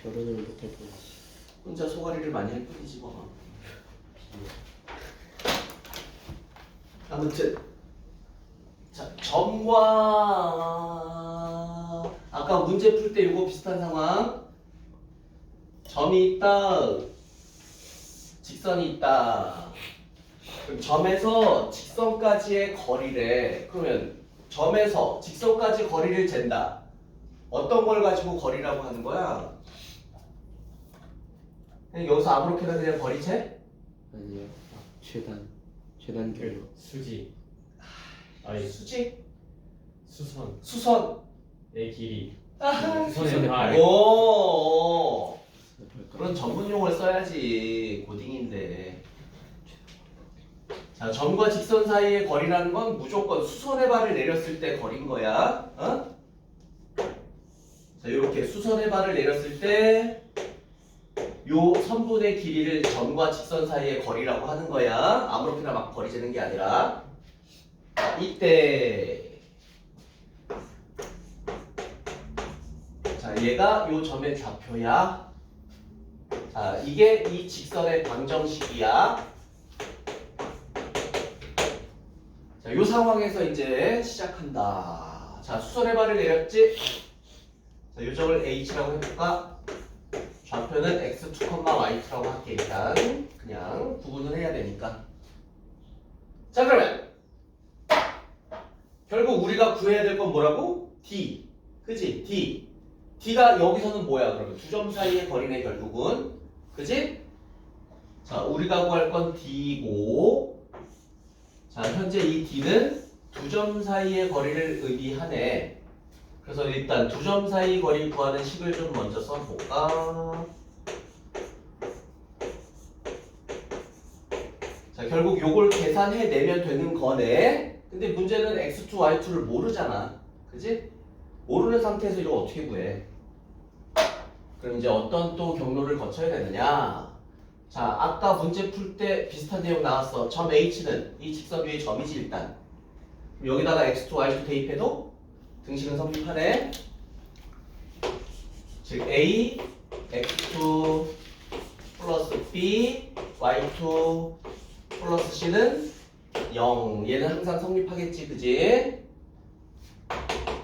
결혼을 못할 뿐. 혼자 소가리를 많이 할 뿐이지 뭐. 아무튼 자, 점과 아까 문제 풀 때 이거 비슷한 상황. 점이 있다, 직선이 있다. 그럼 점에서 직선까지의 거리래. 그러면 점에서 직선까지 거리를 잰다. 어떤 걸 가지고 거리라고 하는 거야? 그냥 여기서 아무렇게나 그냥 거리 재? 아니요. 최단 결로. 수지. 아니 수직? 수선. 수선의 길이. 아하. 수선의 발. 오. 그런 전문 용어를 써야지. 고딩인데. 자, 점과 직선 사이의 거리라는 건 무조건 수선의 발을 내렸을 때 거리인 거야. 어? 자, 이렇게 수선의 발을 내렸을 때 요 선분의 길이를 점과 직선 사이의 거리라고 하는 거야. 아무렇게나 막 거리 재는 게 아니라. 이때 자, 얘가 요 점의 좌표야. 자, 이게 이 직선의 방정식이야. 자, 요 상황에서 이제 시작한다. 자, 수선의 발을 내렸지? 자, 요 점을 H라고 해볼까? 좌표는 x2, y2라고 할게. 일단 그냥 구분을 해야 되니까. 자, 그러면 결국 우리가 구해야 될 건 뭐라고? D. 그지? D. D가 여기서는 뭐야? 그러면 두 점 사이의 거리네 결국은. 그지? 자, 우리가 구할 건 D고, 자, 현재 이 D는 두 점 사이의 거리를 의미하네. 그래서 일단 두 점 사이 거리 구하는 식을 좀 먼저 써볼까? 자, 결국 요걸 계산해내면 되는 거네. 근데 문제는 x2, y2를 모르잖아. 그지? 모르는 상태에서 이걸 어떻게 구해? 그럼 이제 어떤 또 경로를 거쳐야 되느냐? 자, 아까 문제 풀 때 비슷한 내용 나왔어. 점 H는 이 직선 위의 점이지 일단. 그럼 여기다가 x2, y2 대입해도 등식은 성립하네. 즉 A, x2 플러스 B, y2 플러스 C는 0. 얘는 항상 성립하겠지, 그지?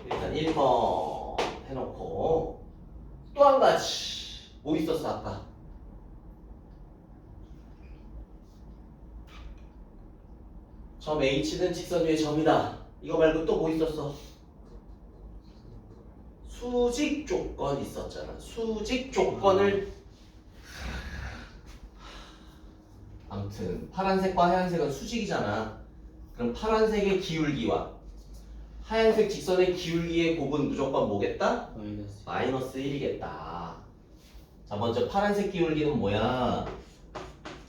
일단 1번 해놓고 또 한 가지 뭐 있었어 아까? 점 H는 직선 위의 점이다. 이거 말고 또 뭐 있었어? 수직 조건 있었잖아. 수직 조건을 아무튼 파란색과 하얀색은 수직이잖아. 그럼 파란색의 기울기와 하얀색 직선의 기울기의 곱은 무조건 뭐겠다? 마이너스. 마이너스 1이겠다. 자, 먼저 파란색 기울기는 뭐야?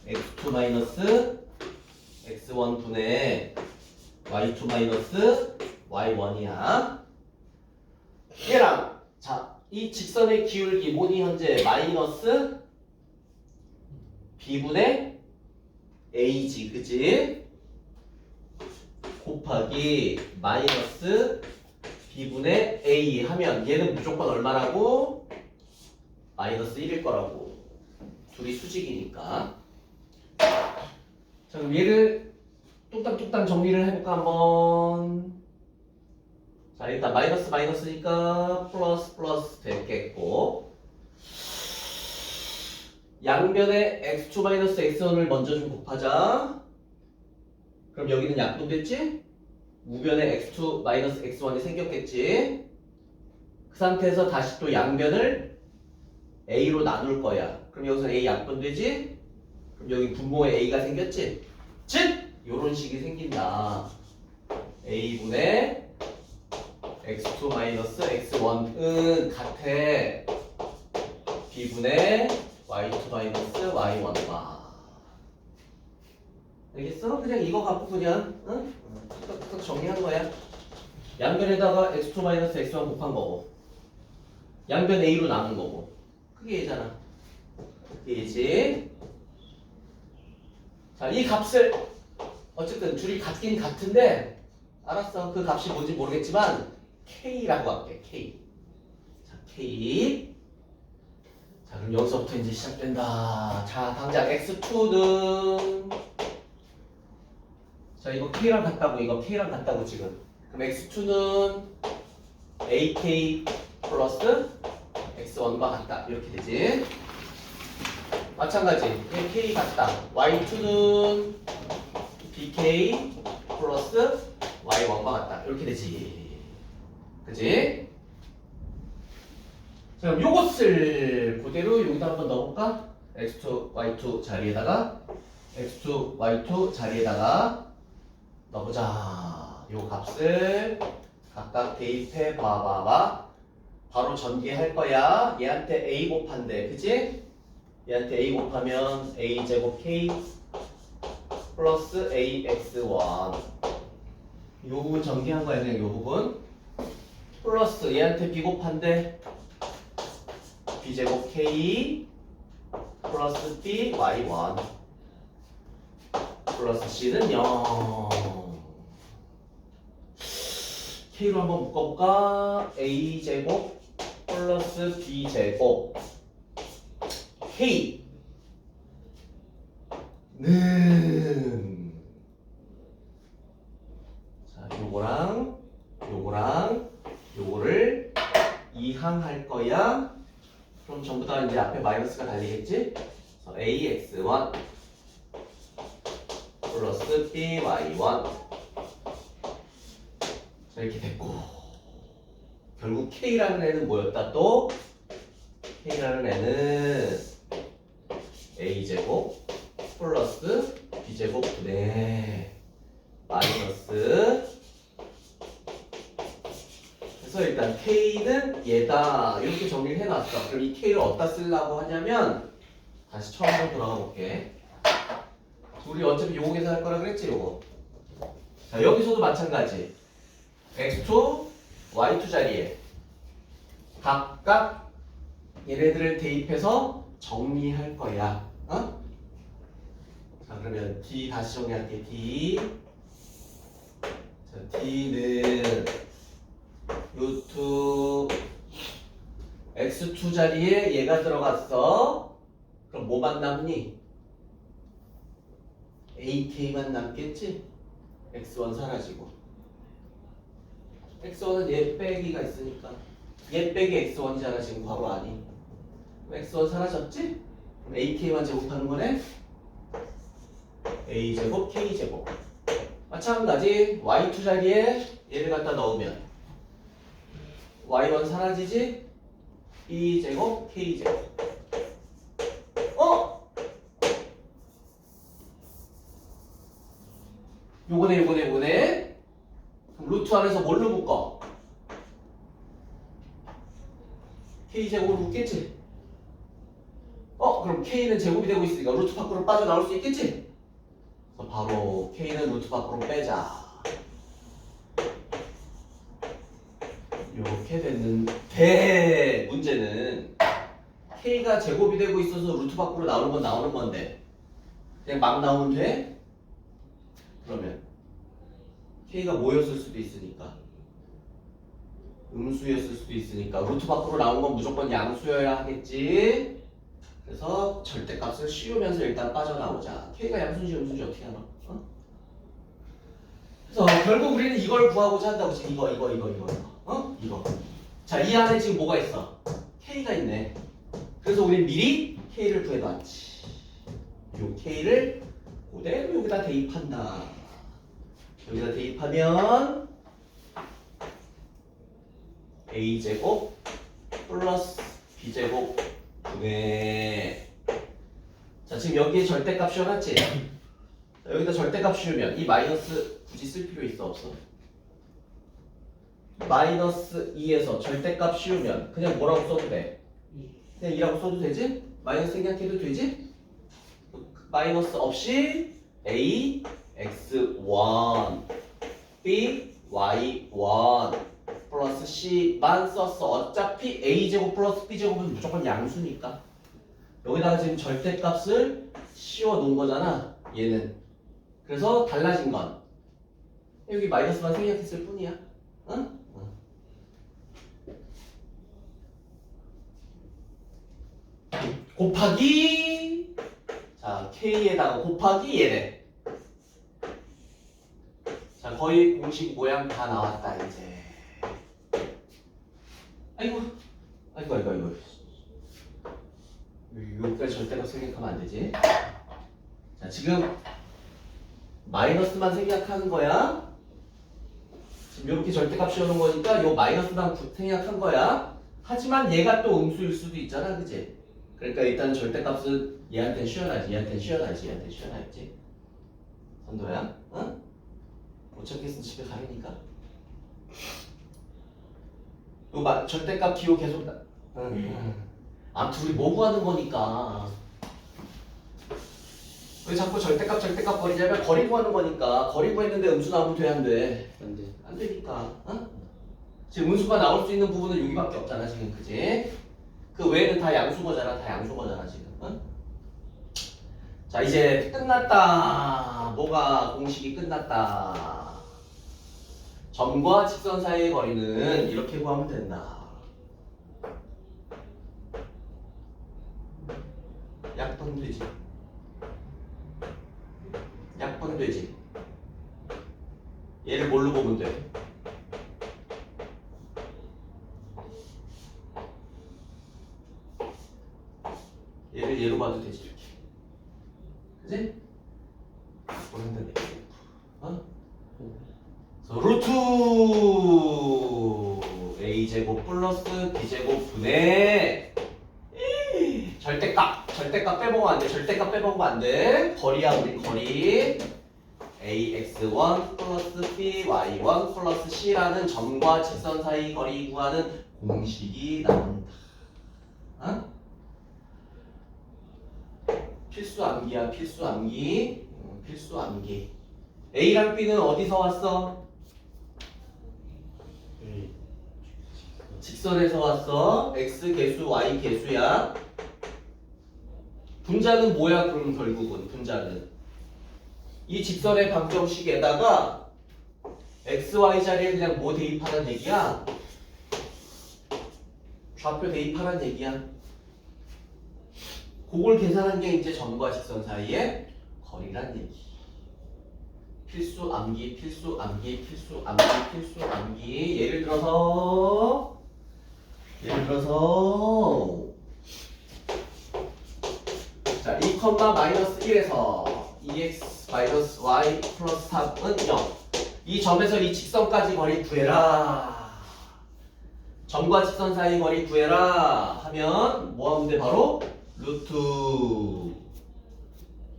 x2 마이너스 x1 분의 y2 마이너스 y1이야. 얘랑 자, 이 직선의 기울기 뭐니 현재 마이너스 b분의 a지, 그지? 곱하기 마이너스 b분의 a 하면 얘는 무조건 얼마라고? 마이너스 1일 거라고. 둘이 수직이니까. 자, 그럼 얘를 뚝딱뚝딱 정리를 해볼까 한번. 자, 일단 마이너스니까 플러스 됐겠고, 양변에 x2 마이너스 x1을 먼저 좀 곱하자. 그럼 여기는 약분됐지? 우변에 x2 마이너스 x1이 생겼겠지? 그 상태에서 다시 또 양변을 a로 나눌 거야. 그럼 여기서 a 약분되지? 그럼 여기 분모에 a가 생겼지? 즉! 요런 식이 생긴다. a분의 x2 마이너스 x1은 같아. b분의 y2 마이너스 y1과. 알겠어? 그냥 이거 갖고 그냥 응? 딱 정리한 거야. 양변에다가 x2 마이너스 x1 곱한 거고, 양변 a로 나눈 거고. 그게 얘잖아. 그게 얘지. 자, 이 값을 어쨌든 둘이 같긴 같은데, 알았어. 그 값이 뭔지 모르겠지만 K라고 할게. K. 자, K. 그럼 여기서부터 이제 시작된다. 자, 당장 x2는 자, 이거 k랑 같다고, 이거 k랑 같다고 지금. 그럼 x2는 ak 플러스 x1과 같다. 이렇게 되지. 마찬가지. 얘 k 같다. y2는 bk 플러스 y1과 같다. 이렇게 되지. 그지? 자, 그럼 요것을 그대로 여기다 한번 넣어볼까? x2, y2 자리에다가 x2, y2 자리에다가 넣어보자. 요 값을 각각 대입해 봐봐봐. 바로 전개할 거야. 얘한테 a 곱한대. 그치? 얘한테 a 곱하면 a 제곱 k 플러스 ax1 요 부분 전개한 거야. 그냥 요 부분 플러스 얘한테 b 곱한대. b제곱 k 플러스 b y1 플러스 c는 0. k로 한번 묶어볼까? a제곱 플러스 b제곱 k는 자, 요거랑 요거랑 요거를 이항할 거야. 그럼 전부 다 이제 앞에 마이너스가 달리겠지? 그래서 ax1 플러스 by1 자, 이렇게 됐고 결국 k라는 애는 뭐였다 또? k라는 애는 a제곱 플러스 b제곱 분의 마이너스 그래서 일단 k는 얘다 이렇게 정리를 해놨어. 그럼 이 k를 어디다 쓰려고 하냐면 다시 처음으로 돌아가 볼게. 우리 어차피 요거 계산할 거라 그랬지 요거. 자, 여기서도 마찬가지. x2, y2 자리에 각각 얘네들을 대입해서 정리할 거야. 어? 자, 그러면 d 다시 정리할게. d. 자, d는 루트 x2 자리에 얘가 들어갔어. 그럼 뭐만 남니? ak만 남겠지? x1 사라지고 x1은 얘 빼기가 있으니까 얘 빼기 x1이잖아 지금 바로 아니. x1 사라졌지? 그럼 ak만 제곱하는 거네? a제곱 k제곱 마찬가지 y2 자리에 얘를 갖다 넣으면 y1 사라지지? b제곱 k제곱 요거네. 그럼 루트 안에서 뭘로 묶어? k제곱으로 묶겠지? 그럼 k는 제곱이 되고 있으니까 루트 밖으로 빠져나올 수 있겠지? 그래서 바로 k는 루트 밖으로 빼자. 이렇게 됐는데 문제는 k가 제곱이 되고 있어서 루트 밖으로 나오는 건 나오는 건데 그냥 막 나오면 돼? 그러면 k가 뭐였을 수도 있으니까 음수였을 수도 있으니까 루트 밖으로 나온 건 무조건 양수여야 하겠지. 그래서 절대값을 씌우면서 일단 빠져나오자. k가 양수인지 음수인지 어떻게 알아? 그래서 결국 우리는 이걸 구하고자 한다고. 지금 이거 이거 자, 이 안에 지금 뭐가 있어? k가 있네. 그래서 우리는 미리 k를 구해놨지. 요 k를 그대로 여기다 대입한다. 여기다 대입하면 a제곱 플러스 b제곱 분의 자, 지금 여기에 절대값 씌워놨지? 여기다 절대값 씌우면 이 마이너스 굳이 쓸 필요 있어 없어? 마이너스 2에서 절대값 씌우면 그냥 뭐라고 써도 돼? 그냥 2라고 써도 되지? 마이너스 생략해도 되지? 마이너스 없이 a x1 b y1 플러스 c만 썼어. 어차피 a제곱 플러스 b제곱은 무조건 양수니까 여기다가 지금 절대값을 씌워 놓은 거잖아 얘는. 그래서 달라진 건 여기 마이너스만 생략했을 뿐이야. 응? 응. 곱하기 자 K에다가 곱하기 얘네. 자 거의 공식 모양 다 나왔다 이제. 아이고 여기까지 절대값 생략하면 안 되지. 자 지금 마이너스만 생략하는 거야. 지금 이렇게 절대값 씌워놓은 거니까 요 마이너스만 생략한 거야. 하지만 얘가 또 음수일 수도 있잖아, 그지? 그러니까 일단 절대값은 얘한테 쉬어놔야지. 선도야, 응? 못 찾겠으면 집에 가려니까. 요 절대값 기호 계속 나. 아무튼 우리 뭐 구하는 거니까. 왜 자꾸 절대값 버리냐면 거리 구하는 거니까. 거리 구했는데 음수 나오면 돼, 안 돼? 안 돼. 안 되니까. 어? 지금 음수가 나올 수 있는 부분은 여기밖에 없잖아 지금, 그지? 그 외에는 다 양수거잖아 지금. 어? 자 이제 끝났다. 뭐가 공식이 끝났다. 점과 직선 사이의 거리는 이렇게 구하면 된다. 약분 되지. 얘를 뭘로 보면 돼? 얘를 얘로 봐도 되지 이렇게. 그지? 보면 돼. 어? 그래서 루트 a제곱 플러스 b제곱 분의 절대값 빼먹으면 안 돼. 절대값 빼먹으면 안 돼. 거리야 우리 거리. ax1 플러스 by1 플러스 c라는 점과 직선 사이 거리 구하는 공식이 나온다. 어? 필수 암기야, 필수 암기. A랑 B는 어디서 왔어? 직선에서 왔어. X 개수, Y 개수야. 분자는 뭐야? 그럼 결국은 분자는 이 직선의 방정식에다가 X, Y 자리에 그냥 뭐 대입하란 얘기야? 좌표 대입하란 얘기야. 그걸 계산한 게 이제 점과 직선 사이의 거리란 얘기. 필수 암기. 예를 들어서 자, 2,-1에서 2x-y 플러스 3은 0. 이 점에서 이 직선까지 거리 구해라. 점과 직선 사이 거리 구해라 하면 뭐 하면 돼? 바로 루트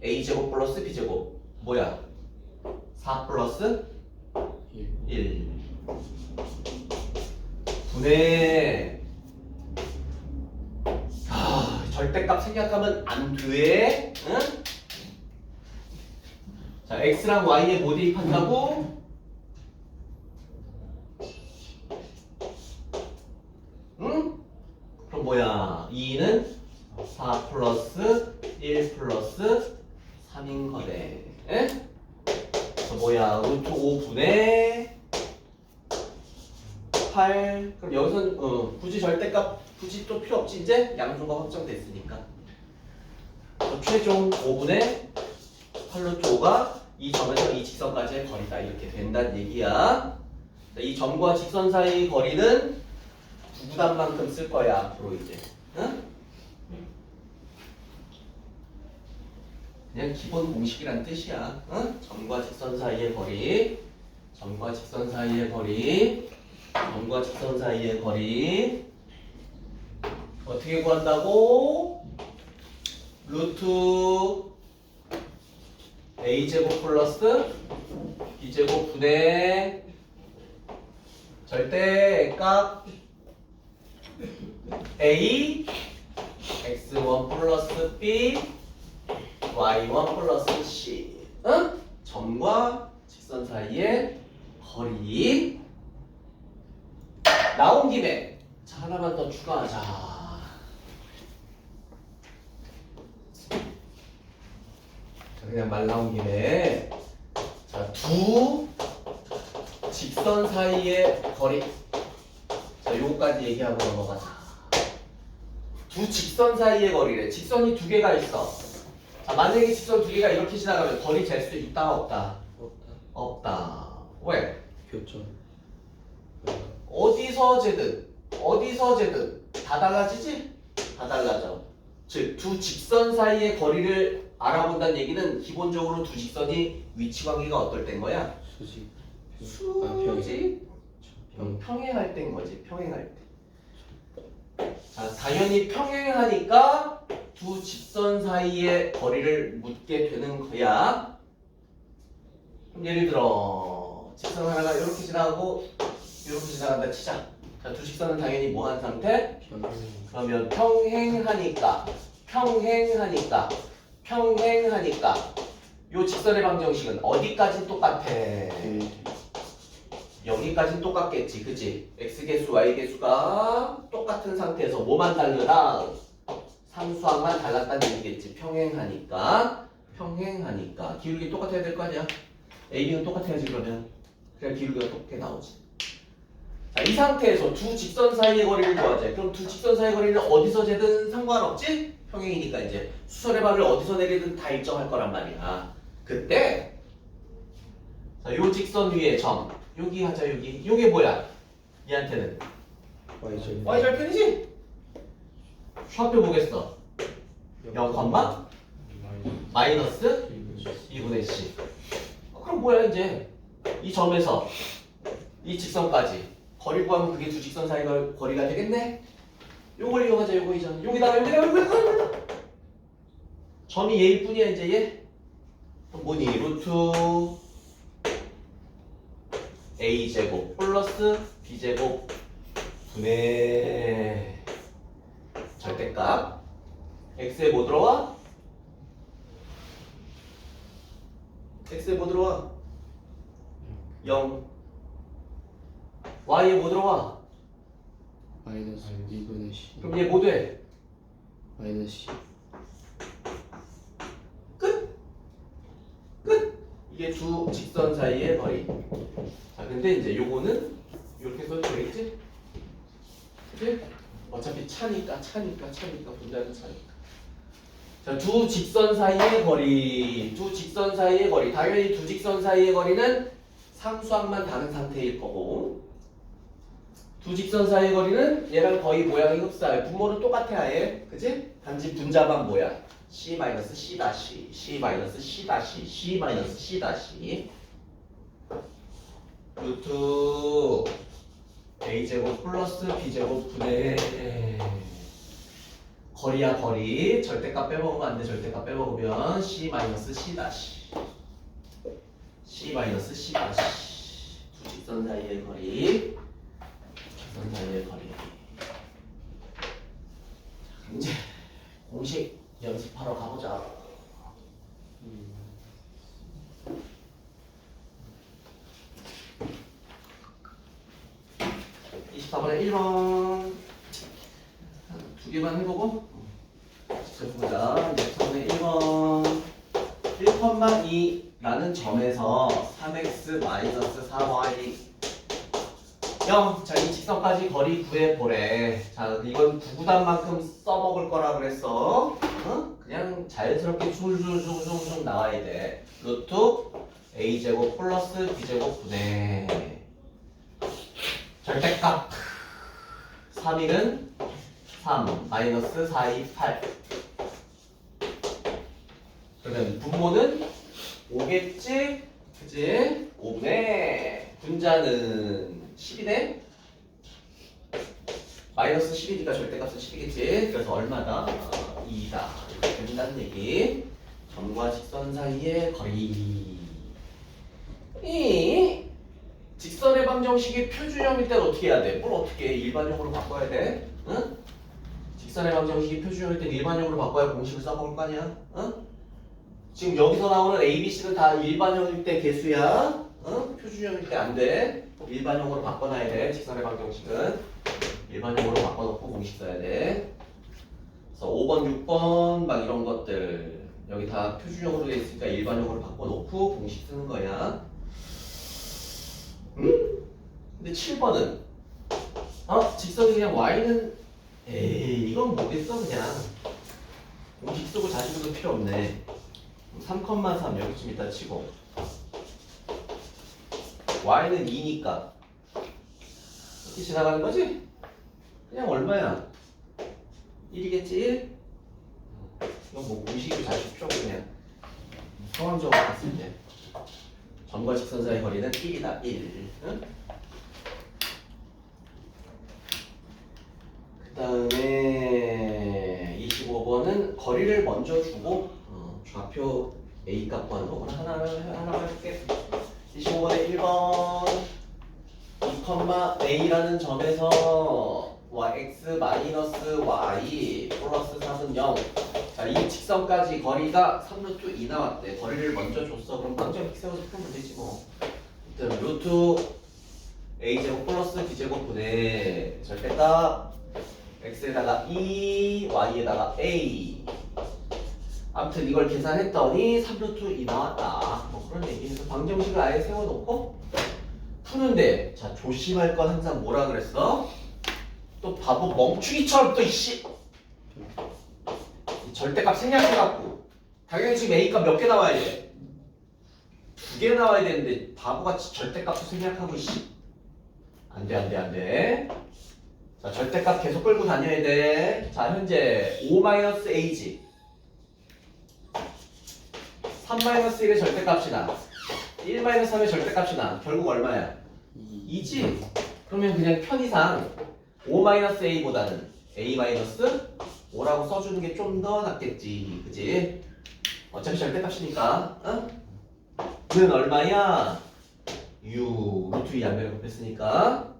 a제곱 플러스 b제곱 뭐야? 4 플러스 1 분의 절대값 생략하면 안 돼. 응? 자, x랑 y에 뭐 대입한다고? 응? 그럼 뭐야? 2는 4 플러스 1 플러스 3인 거네. 에? 그래서 뭐야? 루트 5분의 8. 그럼 여기서는 굳이 절대값 굳이 또 필요 없지. 이제 양수가 확정됐으니까. 최종 5분의 8루트 5가 이 점에서 이 직선까지의 거리다. 이렇게 된다는 얘기야. 이 점과 직선 사이의 거리는 구구단만큼 쓸 거야 앞으로 이제. 응? 그냥 기본 공식이란 뜻이야. 응? 점과 직선 사이의 거리. 어떻게 구한다고? 루트 a제곱 플러스 b제곱 분의 절대값 a x1 플러스 b y1 플러스 c. 응? 점과 직선 사이의 거리. 나온 김에 자, 하나만 더 추가하자. 그냥 말 나온 김에 자, 두 직선 사이의 거리. 자, 요거까지 얘기하고 넘어가자. 두 직선 사이의 거리래. 직선이 두 개가 있어. 자, 만약에 직선 두 개가 이렇게 지나가면 거리 잴 수 있다 없다? 없다. 없다. 왜? 교점. 어디서 재든 다 달라지지? 다 달라져. 즉 두 직선 사이의 거리를 알아본다는 얘기는 기본적으로 두 직선이 위치 관계가 어떨 땐 거야? 수직. 수직 평행할 땐 거지. 평행할 때. 자, 당연히 평행하니까 두 직선 사이의 거리를 묻게 되는 거야. 그럼 예를 들어 직선 하나가 이렇게 지나가고 이렇게 지나간다 치자. 자, 두 직선은 당연히 뭐한 상태? 그러면 평행하니까 요 직선의 방정식은 어디까지 똑같아? 여기까지 똑같겠지, 그치? x계수, y계수가 똑같은 상태에서 뭐만 다르다? 상수항만 달랐다는 얘기겠지. 평행하니까 기울기 똑같아야 될 거 아니야? AB는 똑같아야지 그러면. 그래야 기울기가 똑같게 나오지. 자, 이 상태에서 두 직선 사이의 거리를 구하자. 그럼 두 직선 사이의 거리는 어디서 재든 상관없지? 평행이니까 이제 수선의 발을 어디서 내리든 다 일정할 거란 말이야. 그때 자, 요 직선 위에 점 여기 하자. 여기 요게 뭐야? 얘한테는 y절. y절편이지? 좌표 보겠어. 0, 마이너스 2분의 c. 그럼 뭐야 이제 이 점에서 이 직선까지 거리 구하면 그게 두 직선 사이 거리가 되겠네? 요걸 이용하자. 요거 이전 여기다가 점이 얘일 뿐이야 이제 얘. 그럼 뭐니? 루트 a제곱 플러스 b제곱 분의 절대값 x에 뭐 들어와? x에 뭐 들어와? 0. y에 뭐 들어와? 마이너스 2분의 c. 그럼 얘 뭐 돼? 마이너스 c. 끝! 이게 두 직선 사이의 거리. 자, 근데 이제 요거는 이렇게 써도 되겠지? 그치? 어차피 차니까 분자는 차니까. 자, 두 직선 사이의 거리. 당연히 두 직선 사이의 거리는 상수항만 다른 상태일 거고, 두 직선 사이의 거리는 얘랑 거의 모양이 흡사해. 분모는 똑같아 아예. 그치? 단지 분자만 뭐야? c-c 루트 a제곱 플러스 b제곱 분의 거리야 거리. 절대값 빼먹으면 안 돼. 절대값 빼먹으면 c-c 두 직선 사이의 거리. 자, 이제 공식 연습하러 가보자. 24번에 1번 두 개만 해보고 보자. 24번에 1번 1,2라는 점에서 3x-4y 0. 자, 이 직선까지 거리 구해보래. 자, 이건 구구단만큼 써먹을 거라 그랬어. 그냥 자연스럽게 쭉 나와야 돼. 루트 a제곱 플러스 b제곱 분의 절대값 3일은 3 마이너스 4, 2, 8. 그러면 분모는 5겠지? 그치? 5분의 분자는 10이네? 마이너스 10이니까 절대값은 10이겠지? 그래서 얼마다? 2다. 이렇게 된다는 얘기. 점과 직선 사이의 거리. 이 직선의 방정식이 표준형일 땐 어떻게 해야 돼? 뭘 어떻게 해? 일반형으로 바꿔야 돼? 응? 직선의 방정식이 표준형일 땐 일반형으로 바꿔야 공식을 써먹을 거 아니야? 응? 지금 여기서 나오는 A, B, C는 다 일반형일 때 개수야. 응? 표준형일 때 안 돼. 일반형으로 바꿔놔야 돼. 직선의 방정식은 일반형으로 바꿔놓고 공식 써야 돼. 그래서 5번, 6번 막 이런 것들 여기 다 표준형으로 돼 있으니까 일반형으로 바꿔놓고 공식 쓰는 거야. 근데 7번은 직선이 그냥 y는 에이 이건 뭐겠어 그냥. 공식 쓰고 자식도 필요 없네. 3,3 여기쯤 있다 치고 y는 2니까 이렇게 지나가는 거지? 그냥 얼마야? 1이겠지? 1? 이건 뭐 공식이 자식 필요 없고 그냥 상황적으로 봤을 때 점과 직선 사이의 거리는 1이다 1. 응? 그 다음에 25번은 거리를 먼저 주고 좌표 A 값 구하는 거구나. 하나 해볼게. 25번에 1번 2, A라는 점에서 x 마이너스 y 플러스 3은 0. 자, 이 직선까지 거리가 3루트 2 나왔대. 거리를 먼저 줬어. 그럼 방정 픽 세워서 풀면 되지 뭐. 일단 루트 a제곱 플러스 b제곱 분의 절대값 x에다가 2, y에다가 a. 아무튼 이걸 계산했더니 3루트 2 나왔다. 뭐 그런 얘기해서 방정식을 아예 세워놓고 푸는데, 자 조심할 건 항상 뭐라 그랬어? 또 바보 멍충이처럼 또 이씨 절대값 생략해갖고 당연히 지금 a값 몇 개 나와야 돼? 2개 나와야 되는데 바보같이 절대값도 생략하고 이씨 안돼. 자 절대값 계속 끌고 다녀야 돼. 자 현재 5-a지 3-1의 절대값이나 1-3의 절대값이나 결국 얼마야? 2지? 그러면 그냥 편의상 5-a보다는 a-5라고 써주는 게 좀 더 낫겠지, 그지? 어차피 절대값이니까, 어? 는 얼마야? u 루트 2 양변을 곱했으니까.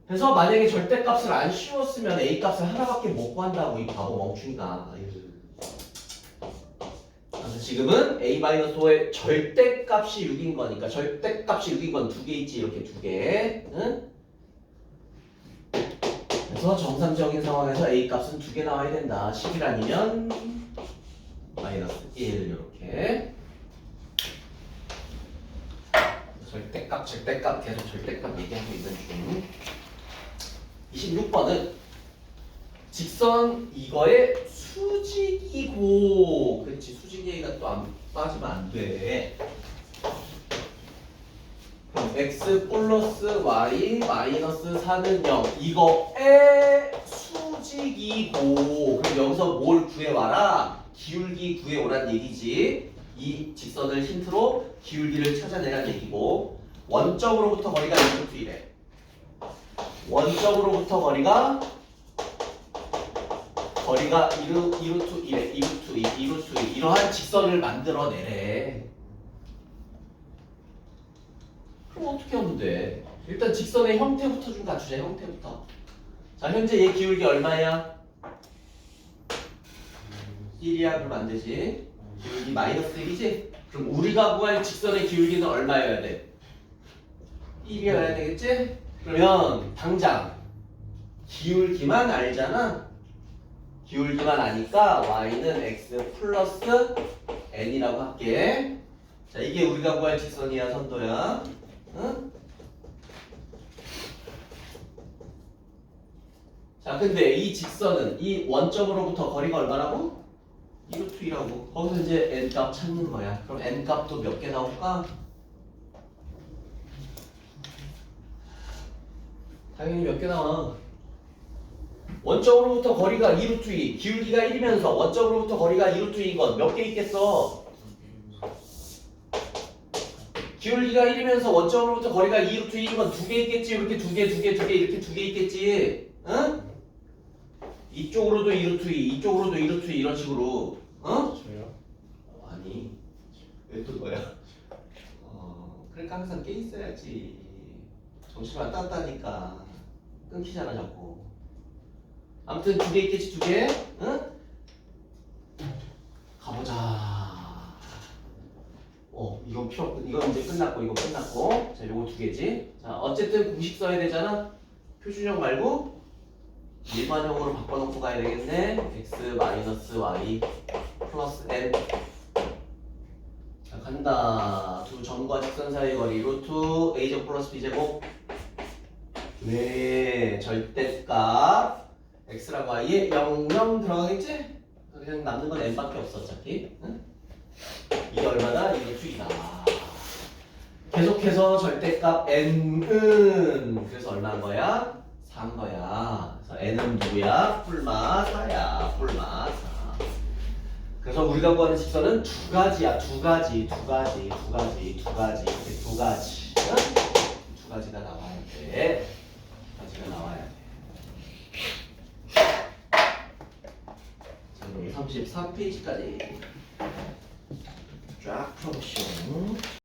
그래서 만약에 절대값을 안 씌웠으면 a 값을 하나밖에 못 구한다고 이 바보 멍충이가. 그래서 지금은 a-5의 절대값이 6인 거니까 절대값이 6인 건 2개 있지, 이렇게 2개. 응? 그래서 정상적인 상황에서 a 값은 2개 나와야 된다. 11 아니면 마이너스 1 이렇게. 절대값 계속 절대값 얘기하고 있는 중. 26번은 직선 이거의 수직이고, 그렇지, 수직이가 또 안 빠지면 안 돼. 그럼 x 플러스 y 마이너스 4는 0. 이거의 수직이고, 그럼 여기서 뭘 구해와라? 기울기 구해오란 얘기지. 이 직선을 힌트로 기울기를 찾아내란 얘기고, 원점으로부터 거리가 2루트 1에 원점으로부터 거리가 2루트 1에 2루트 2, 2루트 2 이러한 직선을 만들어내래. 그럼 어떻게 하면 돼? 일단 직선의 형태부터 좀 갖추자. 형태부터. 자 현재 얘 기울기 얼마야? 1이야. 그러면 안 되지. 기울기 마이너스 1이지? 그럼 우리가 구할 직선의 기울기는 얼마여야 돼? 1이어야 되겠지? 그러면 당장 기울기만 알잖아. 기울기만 아니까 y는 x 플러스 n이라고 할게. 자 이게 우리가 구할 직선이야, 선도야. 응? 자 근데 이 직선은 이 원점으로부터 거리가 얼마라고? 2루트 2라고. 거기서 이제 n값 찾는 거야. 그럼 n값도 몇 개 나올까? 당연히 몇 개 나와. 원점으로부터 거리가 2루트 2, 기울기가 1이면서 원점으로부터 거리가 2루트 2인 건 몇 개 있겠어? 기울기가 1이면서 원점으로부터 거리가 2루트 2인 건 2개 있겠지. 이렇게 2개 이렇게 2개 있겠지. 응? 이쪽으로도 2루트 2, 이쪽으로도 2루트 2 이런 식으로. 어? 저요? 아니 왜 또 너야? 그러니까 항상 깨 있어야지. 정신 왔다 갔다 하니까 끊기잖아 자꾸. 아무튼 2개 있겠지. 2개. 응? 가보자. 이건 필요 없고, 이건 이제 끝났고, 이거 끝났고. 자, 요거 2개지. 자, 어쨌든 공식 써야 되잖아. 표준형 말고 일반형으로 바꿔놓고 가야 되겠네. x 마이너스 y 플러스 n. 자, 간다. 두 점과 직선 사이의 거리 루트 a제곱 플러스 b제곱 네 절대값 x랑 y에 0, 0 들어가겠지? 그냥 남는 건 n밖에 없어 어차피. 응? 이게 얼마나? 이게 2이다. 계속해서 절대값 n은 그래서 얼마인 거야? 4인 거야. 그래서 n은 누구야? 뿔마 4야. 뿔마 4. 그래서 우리가 구하는 직선은 두 가지야. 두 가지. 이렇게 두 가지. 응? 두 가지가 나와야 돼. 두 가지가 나와야 돼. 자, 그럼 33페이지까지 쫙 풀어보시오.